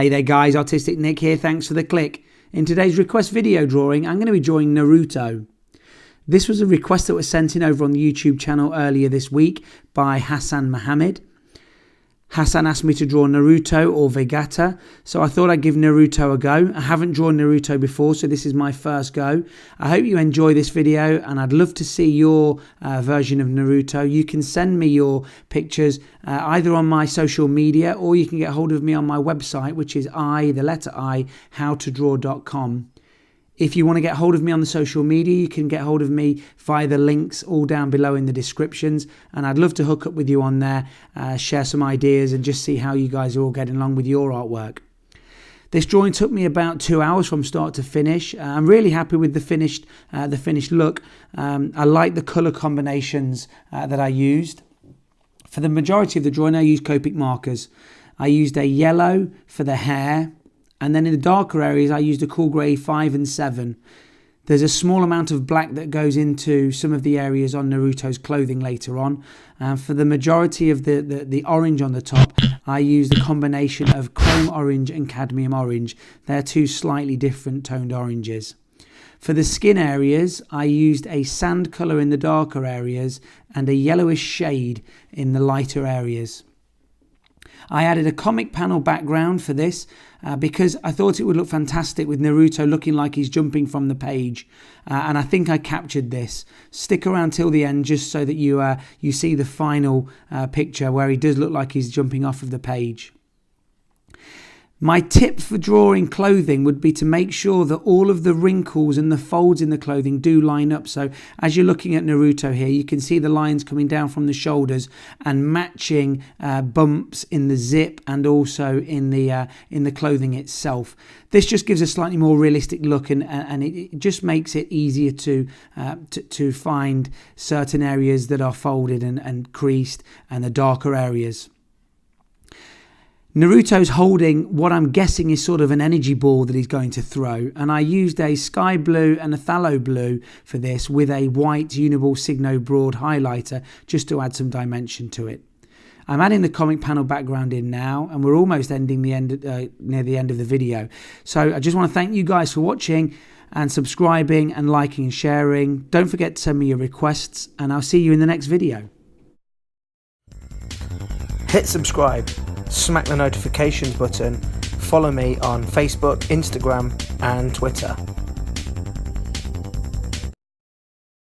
Hey there guys, Artistic Nick here, thanks for the click. In today's request video drawing, I'm going to be drawing Naruto. This was a request that was sent in over on the YouTube channel earlier this week by Hassan Mohammed. Hassan asked me to draw Naruto or Vegeta, so I thought I'd give Naruto a go. I haven't drawn Naruto before, so this is my first go. I hope you enjoy this video, and I'd love to see your version of Naruto. You can send me your pictures either on my social media, or you can get hold of me on my website, which is howtodraw.com. If you want to get hold of me on the social media, you can get hold of me via the links all down below in the descriptions. And I'd love to hook up with you on there, share some ideas and just see how you guys are all getting along with your artwork. This drawing took me about 2 hours from start to finish. I'm really happy with the finished look. I like the colour combinations that I used. For the majority of the drawing, I used COPIC markers. I used a yellow for the hair. And then in the darker areas, I used a cool grey 5 and 7. There's a small amount of black that goes into some of the areas on Naruto's clothing later on. For the majority of the orange on the top, I used a combination of chrome orange and cadmium orange. They're two slightly different toned oranges. For the skin areas, I used a sand colour in the darker areas and a yellowish shade in the lighter areas. I added a comic panel background for this because I thought it would look fantastic with Naruto looking like he's jumping from the page. And I think I captured this. Stick around till the end just so that you see the final picture where he does look like he's jumping off of the page. My tip for drawing clothing would be to make sure that all of the wrinkles and the folds in the clothing do line up. So as you're looking at Naruto here, you can see the lines coming down from the shoulders and matching bumps in the zip and also in the clothing itself. This just gives a slightly more realistic look, and it just makes it easier to find certain areas that are folded and creased and the darker areas. Naruto's holding what I'm guessing is sort of an energy ball that he's going to throw, and I used a sky blue and a phthalo blue for this with a white UNIBALL SIGNO broad highlighter just to add some dimension to it. I'm adding the comic panel background in now, and we're almost ending near the end of the video. So I just want to thank you guys for watching and subscribing and liking and sharing. Don't forget to send me your requests, and I'll see you in the next video. Hit subscribe. Smack the notifications button, follow me on Facebook, Instagram and Twitter.